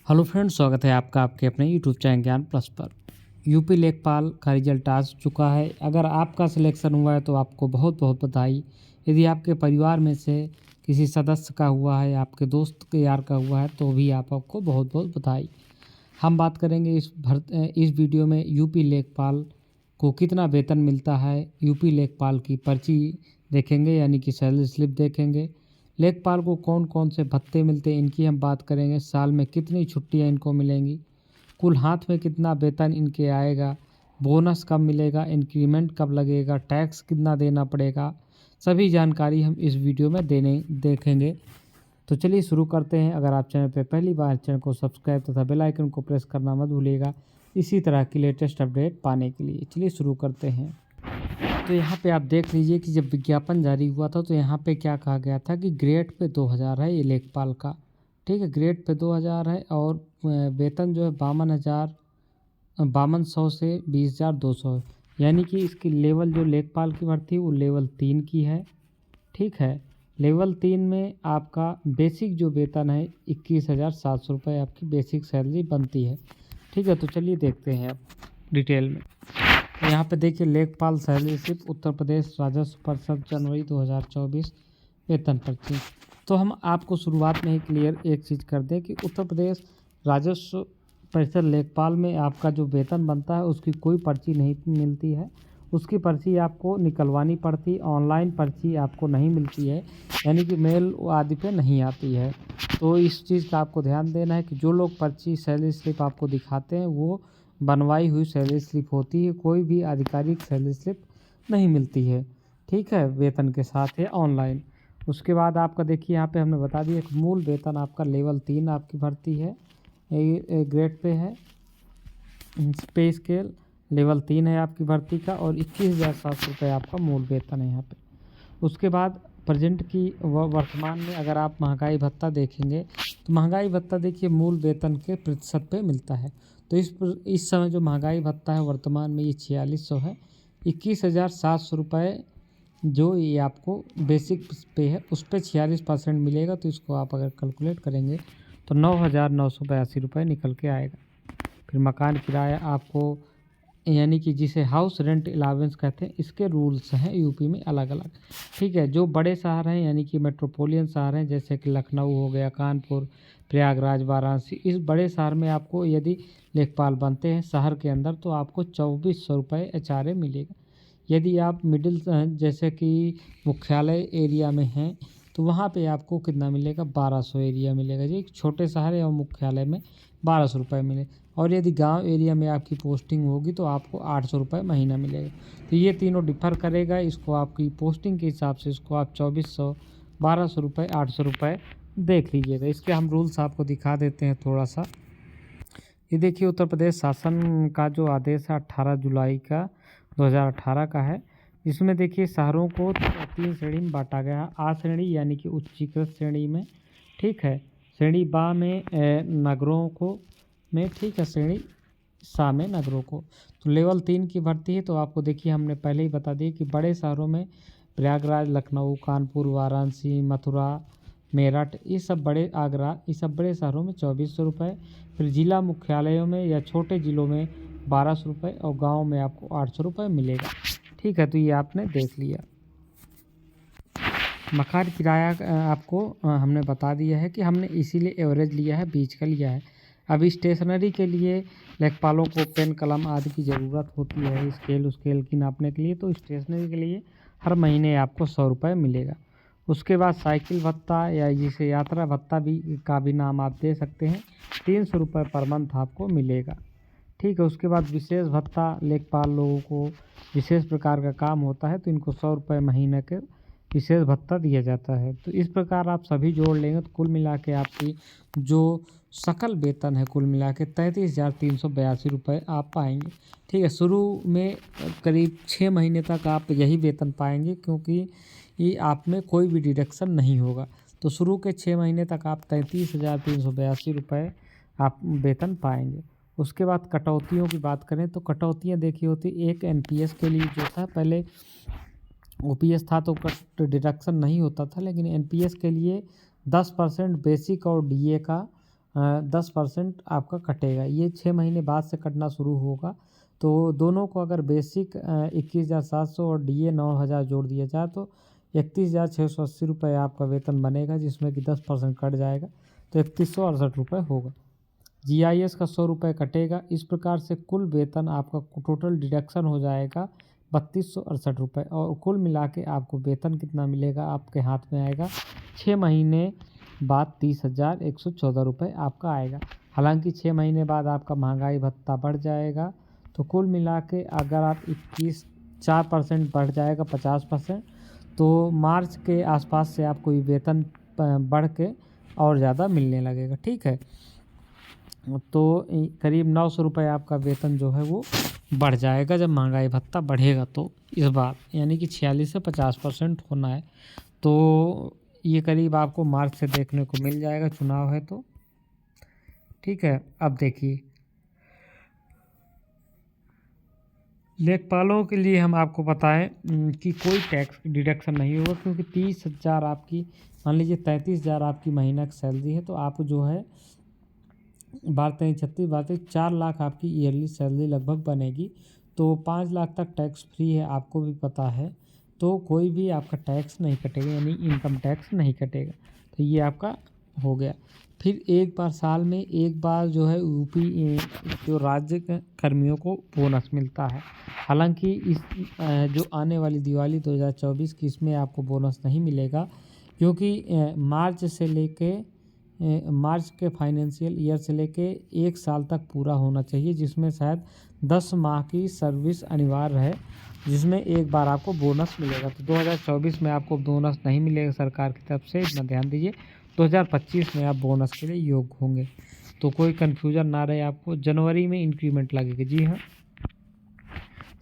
Hello friends, स्वागत है आपका आपके अपने यूट्यूब चैनल ज्ञान प्लस पर। यूपी लेखपाल का रिजल्ट आ चुका है। अगर आपका सिलेक्शन हुआ है तो आपको बहुत बहुत बधाई। यदि आपके परिवार में से किसी सदस्य का हुआ है, आपके दोस्त के यार का हुआ है, तो भी आपको बहुत बहुत बधाई। हम बात करेंगे इस वीडियो में यूपी लेखपाल को कितना वेतन मिलता है। यूपी लेखपाल की पर्ची देखेंगे, यानी कि सैलरी स्लिप देखेंगे। लेखपाल को कौन कौन से भत्ते मिलते हैं, इनकी हम बात करेंगे। साल में कितनी छुट्टियां इनको मिलेंगी, कुल हाथ में कितना वेतन इनके आएगा, बोनस कब मिलेगा, इंक्रीमेंट कब लगेगा, टैक्स कितना देना पड़ेगा, सभी जानकारी हम इस वीडियो में देखेंगे। तो चलिए शुरू करते हैं। अगर आप चैनल पर पहली बार, चैनल को सब्सक्राइब तथा बेल आइकन को प्रेस करना मत भूलिएगा इसी तरह की लेटेस्ट अपडेट पाने के लिए। चलिए शुरू करते हैं। तो यहाँ पे आप देख लीजिए कि जब विज्ञापन जारी हुआ था तो यहाँ पे क्या कहा गया था कि ग्रेड पे 2000 है ये लेखपाल का। ठीक है, ग्रेड पे 2000 है और वेतन जो है 52,100 से 20,200 है। यानी कि इसकी लेवल जो लेखपाल की भर्ती है वो लेवल 3 की है। ठीक है, लेवल 3 में आपका बेसिक जो वेतन है 21,700 रुपये आपकी बेसिक सैलरी बनती है। ठीक है, तो चलिए देखते हैं अब डिटेल में। यहाँ पे देखिए, लेखपाल सैलरी स्लिप उत्तर प्रदेश राजस्व परिषद जनवरी 2024 वेतन पर्ची। तो हम आपको शुरुआत में ही क्लियर एक चीज़ कर दें कि उत्तर प्रदेश राजस्व परिषद लेखपाल में आपका जो वेतन बनता है उसकी कोई पर्ची नहीं मिलती है। उसकी पर्ची आपको निकलवानी पड़ती, ऑनलाइन पर्ची आपको नहीं मिलती है, यानी कि मेल आदि पे नहीं आती है। तो इस चीज़ का आपको ध्यान देना है कि जो लोग पर्ची सैलरी स्लिप आपको दिखाते हैं वो बनवाई हुई सैलरी स्लिप होती है। कोई भी आधिकारिक सैलरी स्लिप नहीं मिलती है। ठीक है, वेतन के साथ है ऑनलाइन। उसके बाद आपका देखिए, यहाँ पे हमने बता दिया कि मूल वेतन आपका लेवल 3 आपकी भर्ती है, ग्रेड पे है। पे स्केल लेवल 3 है आपकी भर्ती का और 21,700 रुपये आपका मूल वेतन है यहाँ पे। उसके बाद प्रेजेंट की वर्तमान में अगर आप महंगाई भत्ता देखेंगे तो महंगाई भत्ता देखिए मूल वेतन के प्रतिशत पे मिलता है। तो इस समय जो महंगाई भत्ता है वर्तमान में ये 4600 है। 21,700 रुपये जो ये आपको बेसिक पे है उस पर 46% मिलेगा। तो इसको आप अगर कैलकुलेट करेंगे तो 9,982 रुपये निकल के आएगा। फिर मकान किराया आपको, यानी कि जिसे हाउस रेंट अलाउंस कहते हैं, इसके रूल्स हैं यूपी में अलग अलग। ठीक है, जो बड़े शहर हैं यानी कि मेट्रोपोलियन शहर हैं जैसे कि लखनऊ हो गया, कानपुर, प्रयागराज, वाराणसी, इस बड़े शहर में आपको यदि लेखपाल बनते हैं शहर के अंदर तो आपको 2400 रुपये एचआरए मिलेगा। यदि आप मिडिल जैसे कि मुख्यालय एरिया में हैं तो वहाँ पे आपको कितना मिलेगा, 1200 एरिया मिलेगा जी। छोटे शहर या मुख्यालय में 1200 रुपये मिले। और यदि गांव एरिया में आपकी पोस्टिंग होगी तो आपको 800 रुपये महीना मिलेगा। तो ये तीनों डिफ़र करेगा। इसको आपकी पोस्टिंग के हिसाब से इसको आप 2400, 1200 रुपये, 800 रुपये देख लीजिएगा। इसके हम रूल्स आपको दिखा देते हैं थोड़ा सा। ये देखिए, उत्तर प्रदेश शासन का जो आदेश है 18 जुलाई का 2018 का है। इसमें देखिए शहरों को 3 श्रेणी में बांटा गया है। आ श्रेणी यानी कि उच्चीकृत श्रेणी में। ठीक है, श्रेणी बा में नगरों को में, ठीक है, श्रेणी सा में नगरों को। तो लेवल 3 की भर्ती है। तो आपको देखिए हमने पहले ही बता दिया कि बड़े शहरों में प्रयागराज, लखनऊ, कानपुर, वाराणसी, मथुरा, मेरठ, ये सब बड़े, आगरा, ये सब बड़े शहरों में 2400 रुपये। फिर जिला मुख्यालयों में या छोटे ज़िलों में 1200 रुपये और गाँव में आपको 800 रुपये मिलेगा। ठीक है, तो ये आपने देख लिया। मकान किराया आपको हमने बता दिया है कि हमने इसीलिए एवरेज लिया है, बीच का लिया है। अभी स्टेशनरी के लिए लेखपालों को पेन, कलम आदि की ज़रूरत होती है स्केल की नापने के लिए। तो स्टेशनरी के लिए हर महीने आपको 100 रुपये मिलेगा। उसके बाद साइकिल भत्ता या जिसे यात्रा भत्ता भी का भी नाम आप दे सकते हैं, 300 रुपये पर मंथ आपको मिलेगा। ठीक है, उसके बाद विशेष भत्ता, लेखपाल लोगों को विशेष प्रकार का काम होता है तो इनको 100 रुपये महीने के विशेष भत्ता दिया जाता है। तो इस प्रकार आप सभी जोड़ लेंगे तो कुल मिला के आपकी जो सकल वेतन है कुल मिला के 33,382 रुपये आप पाएंगे। ठीक है, शुरू में करीब 6 महीने तक आप यही वेतन पाएंगे क्योंकि ये आप में कोई भी डिडक्शन नहीं होगा। तो शुरू के 6 महीने तक आप 33,382 रुपये आप वेतन पाएंगे। उसके बाद कटौतियों की बात करें तो कटौतियाँ देखी होती, एक एनपीएस के लिए जो था, पहले ओपीएस था तो कट डिडक्शन नहीं होता था, लेकिन एनपीएस के लिए 10% बेसिक और डीए का 10% आपका कटेगा। ये 6 महीने बाद से कटना शुरू होगा। तो दोनों को अगर बेसिक 21,700 और DA 9,000 जोड़ दिया जाए तो 31,680 रुपये आपका वेतन बनेगा, जिसमें कि 10% कट जाएगा तो 3168 रुपये होगा। GIS का 100 रुपये कटेगा। इस प्रकार से कुल वेतन आपका टोटल डिडक्शन हो जाएगा 3268 रुपये, और कुल मिला के आपको वेतन कितना मिलेगा आपके हाथ में आएगा 6 महीने बाद 30,114 रुपये आपका आएगा। हालांकि 6 महीने बाद आपका महंगाई भत्ता बढ़ जाएगा, तो कुल मिला के अगर आप 4% बढ़ जाएगा 50%, तो मार्च के आसपास से आपको ये वेतन बढ़ के और ज़्यादा मिलने लगेगा। ठीक है, तो करीब 900 रुपये आपका वेतन जो है वो बढ़ जाएगा जब महंगाई भत्ता बढ़ेगा। तो इस बार यानी कि 46 से 50% होना है। तो ये करीब आपको मार्च से देखने को मिल जाएगा, चुनाव है तो। ठीक है, अब देखिए लेखपालों के लिए हम आपको बताएं कि कोई टैक्स डिडक्शन नहीं होगा, क्योंकि 30,000 आपकी, मान लीजिए 33,000 आपकी महीना की सैलरी है, तो आप जो है 12-36 4 लाख आपकी ईयरली सैलरी लगभग बनेगी। तो 5 लाख तक टैक्स फ्री है, आपको भी पता है। तो कोई भी आपका टैक्स नहीं कटेगा, यानी इनकम टैक्स नहीं कटेगा। तो ये आपका हो गया। फिर एक बार साल में एक बार जो है यूपी जो राज्य के कर्मियों को बोनस मिलता है। हालांकि इस जो आने वाली दिवाली 2024 की, इसमें आपको बोनस नहीं मिलेगा, क्योंकि मार्च के फाइनेंशियल ईयर से लेके 1 साल तक पूरा होना चाहिए, जिसमें शायद 10 माह की सर्विस अनिवार्य है, जिसमें एक बार आपको बोनस मिलेगा। तो 2024 में आपको बोनस नहीं मिलेगा सरकार की तरफ से, इतना ध्यान दीजिए। 2025 में आप बोनस के लिए योग्य होंगे। तो कोई कन्फ्यूजन ना रहे आपको। जनवरी में इंक्रीमेंट लगेगी। जी हाँ,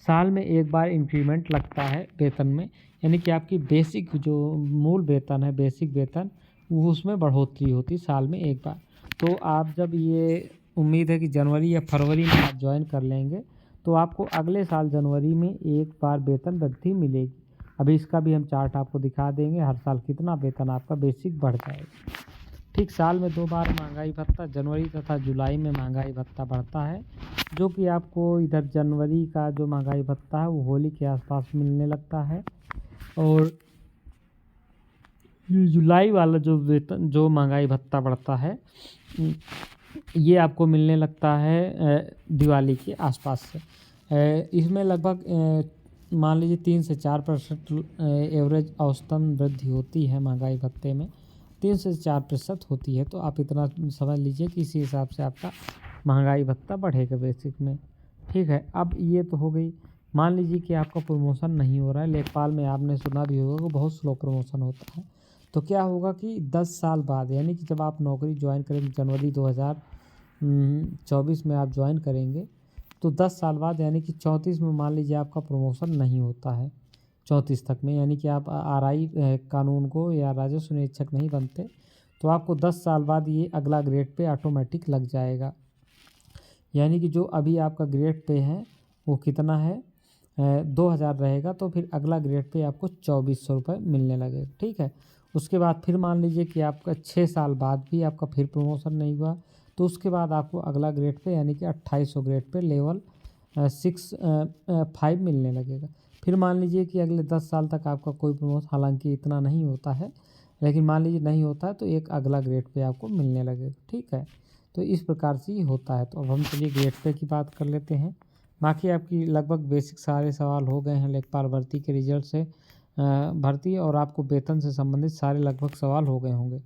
साल में एक बार इंक्रीमेंट लगता है वेतन में, यानी कि आपकी बेसिक जो मूल वेतन है, बेसिक वेतन, वो उसमें बढ़ोतरी होती साल में एक बार। तो आप जब ये उम्मीद है कि जनवरी या फरवरी में आप ज्वाइन कर लेंगे, तो आपको अगले साल जनवरी में एक बार वेतन वृद्धि मिलेगी। अभी इसका भी हम चार्ट आपको दिखा देंगे, हर साल कितना वेतन आपका बेसिक बढ़ जाएगा। ठीक, साल में 2 बार महंगाई भत्ता, जनवरी तथा जुलाई में महंगाई भत्ता बढ़ता है, जो कि आपको इधर जनवरी का जो महंगाई भत्ता है वो होली के आसपास मिलने लगता है, और जुलाई वाला जो वेतन जो महंगाई भत्ता बढ़ता है ये आपको मिलने लगता है दिवाली के आसपास से। इसमें लगभग मान लीजिए 3 से 4% एवरेज औसतन वृद्धि होती है महंगाई भत्ते में, 3 से 4% होती है। तो आप इतना समझ लीजिए कि इसी हिसाब से आपका महंगाई भत्ता बढ़ेगा बेसिक में। ठीक है, अब ये तो हो गई। मान लीजिए कि आपका प्रमोशन नहीं हो रहा है, लेखपाल में आपने सुना भी होगा कि बहुत स्लो प्रमोशन होता है। तो क्या होगा कि 10 साल बाद, यानी कि जब आप नौकरी ज्वाइन करेंगे जनवरी 2024 में आप ज्वाइन करेंगे, तो 10 साल बाद यानी कि 34 में मान लीजिए आपका प्रमोशन नहीं होता है 34 तक में, यानी कि आप RI कानून को या राजस्व निरीक्षक नहीं बनते, तो आपको 10 साल बाद ये अगला ग्रेड पे ऑटोमेटिक लग जाएगा। यानी कि जो अभी आपका ग्रेड पे है वो कितना है 2000 रहेगा, तो फिर अगला ग्रेड पे आपको 2400 रुपये मिलने लगेगा। ठीक है, उसके बाद फिर मान लीजिए कि आपका 6 साल बाद भी आपका फिर प्रमोशन नहीं हुआ, तो उसके बाद आपको अगला ग्रेड पे यानी कि 2800 ग्रेड पे लेवल 5 मिलने लगेगा। फिर मान लीजिए कि अगले 10 साल तक आपका कोई प्रमोशन, हालांकि इतना नहीं होता है, लेकिन मान लीजिए नहीं होता है तो एक अगला ग्रेड पे आपको मिलने लगेगा। ठीक है, तो इस प्रकार से ये होता है। तो अब हम चलिए ग्रेड पे की बात कर लेते हैं। बाकी आपकी लगभग बेसिक सारे सवाल हो गए हैं लेखपाल भर्ती के रिजल्ट से, भर्ती और आपको वेतन से संबंधित सारे लगभग सवाल हो गए होंगे।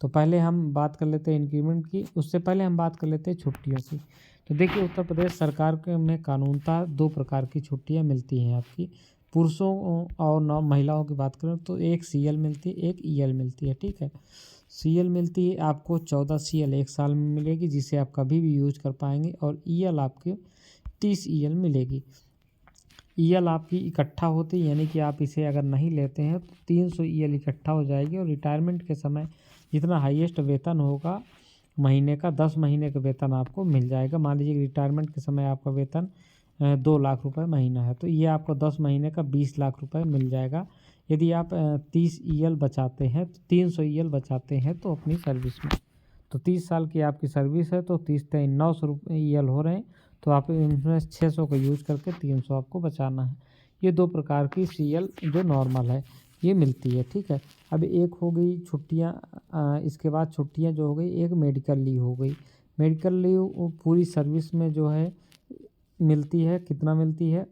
तो पहले हम बात कर लेते हैं इंक्रीमेंट की, उससे पहले हम बात कर लेते हैं छुट्टियों की। तो देखिए, उत्तर प्रदेश सरकार के में कानूनतः 2 प्रकार की छुट्टियां मिलती हैं आपकी। पुरुषों और महिलाओं की बात करें तो एक CL मिलती है, एक EL मिलती है। ठीक है, CL मिलती है आपको 14 CL 1 साल में मिलेगी, जिसे आप कभी भी यूज कर पाएंगे, और EL आपके 30 EL मिलेगी। EL आपकी इकट्ठा होती है, यानी कि आप इसे अगर नहीं लेते हैं तो 300 EL इकट्ठा हो जाएगी, और रिटायरमेंट के समय जितना हाईएस्ट वेतन होगा महीने का, 10 महीने का वेतन आपको मिल जाएगा। मान लीजिए रिटायरमेंट के समय आपका वेतन 2 लाख रुपए महीना है, तो ये आपको 10 महीने का 20 लाख रुपए मिल जाएगा। यदि आप 30 EL बचाते हैं, तो 300 EL बचाते हैं तो अपनी सर्विस में, तो 30 साल की आपकी सर्विस है तो 30×900 रुपये ईएल हो रहे हैं, तो आप इनमें 600 का यूज़ करके 300 आपको बचाना है। ये 2 प्रकार की सीएल जो नॉर्मल है ये मिलती है, ठीक है। अब एक हो गई छुट्टियाँ, इसके बाद छुट्टियाँ जो हो गई, एक मेडिकल लीव हो गई। मेडिकल लीव वो पूरी सर्विस में जो है मिलती है, कितना मिलती है,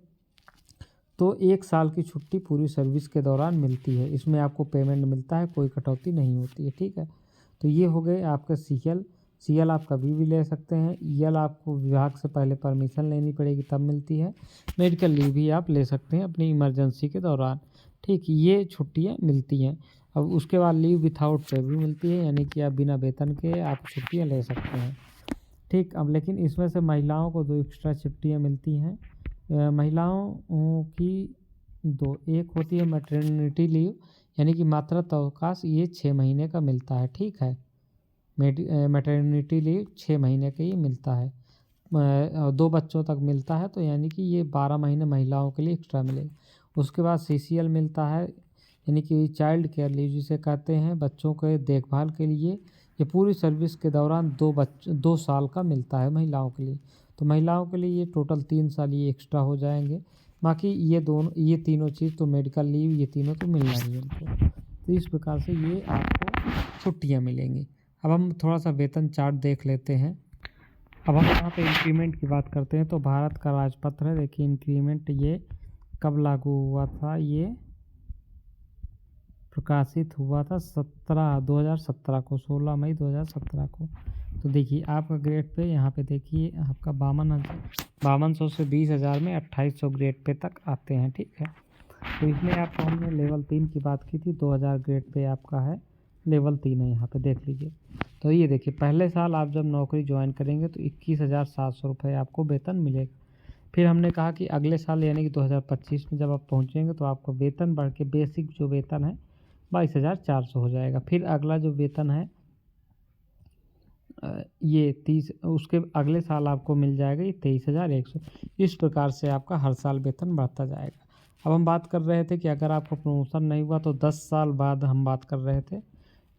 तो 1 साल की छुट्टी पूरी सर्विस के दौरान मिलती है। इसमें आपको पेमेंट मिलता है, कोई कटौती नहीं होती है, ठीक है। तो ये हो गए आपका सीएल। सीएल आप कभी भी ले सकते हैं। ईएल आपको विभाग से पहले परमिशन लेनी पड़ेगी तब मिलती है। मेडिकल लीव भी आप ले सकते हैं अपनी इमरजेंसी के दौरान, ठीक। ये छुट्टियाँ मिलती हैं। अब उसके बाद लीव विथआउट पे भी मिलती है, यानी कि आप बिना वेतन के आप छुट्टियाँ ले सकते हैं, ठीक। अब लेकिन इसमें से महिलाओं को 2 एक्स्ट्रा छुट्टियाँ मिलती हैं। महिलाओं की 2, एक होती है मैटरनिटी लीव, यानी कि मातृत्व अवकाश, ये 6 महीने का मिलता है, ठीक है। मैटरनिटी लीव 6 महीने का ही मिलता है, 2 बच्चों तक मिलता है, तो यानी कि ये 12 महीने महिलाओं के लिए एक्स्ट्रा मिलेगा। उसके बाद सीसीएल मिलता है, यानी कि चाइल्ड केयर लीव जिसे कहते हैं, बच्चों के देखभाल के लिए। ये पूरी सर्विस के दौरान 2 साल का मिलता है महिलाओं के लिए। तो महिलाओं के लिए ये टोटल 3 साल ये एक्स्ट्रा हो जाएंगे। बाकी ये तीनों चीज़ तो मेडिकल लीव ये तीनों तो मिलना ही है उनको। तो इस प्रकार से ये आपको छुट्टियाँ मिलेंगी। अब हम थोड़ा सा वेतन चार्ट देख लेते हैं। अब हम यहाँ पे इंक्रीमेंट की बात करते हैं, तो भारत का राजपत्र है, देखिए इंक्रीमेंट ये कब लागू हुआ था, ये प्रकाशित हुआ था 2017 को, 16 मई 2017 को। तो देखिए आपका ग्रेड पे यहाँ पे देखिए आपका 5200 से 20,000 में 2800 ग्रेड पे तक आते हैं, ठीक है। तो इसमें आपको हमने लेवल 3 की बात की थी, 2000 ग्रेड पे आपका है, लेवल 3 है, यहाँ पे देख लीजिए। तो ये देखिए पहले साल आप जब नौकरी ज्वाइन करेंगे तो 21,700 रुपये आपको वेतन मिलेगा। फिर हमने कहा कि अगले साल यानी कि 2025 में जब आप पहुँचेंगे तो आपका वेतन बढ़ के बेसिक जो वेतन है 22,400 हो जाएगा। फिर अगला जो वेतन है ये 30, उसके अगले साल आपको मिल जाएगा ये 23,100। इस प्रकार से आपका हर साल वेतन बढ़ता जाएगा। अब हम बात कर रहे थे कि अगर आपको प्रमोशन नहीं हुआ तो 10 साल बाद हम बात कर रहे थे,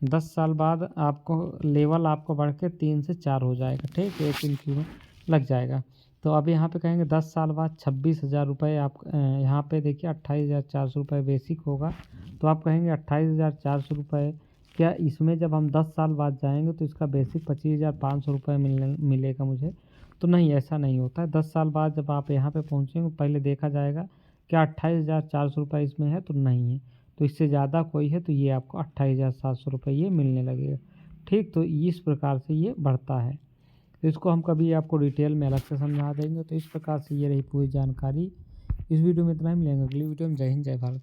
10 साल बाद आपको लेवल आपको बढ़ के 3 से 4 हो जाएगा, ठीक, एक इंक्रीमेंट लग जाएगा। तो अब यहाँ पे कहेंगे 10 साल बाद 26,000 रुपये आप यहाँ पे देखिए 28,400 रुपये बेसिक होगा, तो आप कहेंगे 28,400 रुपये, क्या इसमें जब हम 10 साल बाद जाएंगे तो इसका बेसिक 25,500 रुपये मिलेगा मुझे? तो नहीं, ऐसा नहीं होता है। 10 साल बाद जब आप यहाँ पे पहुँचेंगे पहले देखा जाएगा क्या 28,400 रुपये इसमें है, तो नहीं है। तो इससे ज़्यादा कोई है तो ये आपको 28,700 रुपये ये मिलने लगेगा, ठीक। तो इस प्रकार से ये बढ़ता है। तो इसको हम कभी आपको डिटेल में अलग से समझा देंगे। तो इस प्रकार से ये रही पूरी जानकारी। इस वीडियो में इतना ही, मिलेंगे अगली वीडियो में। जय हिंद, जय भारत।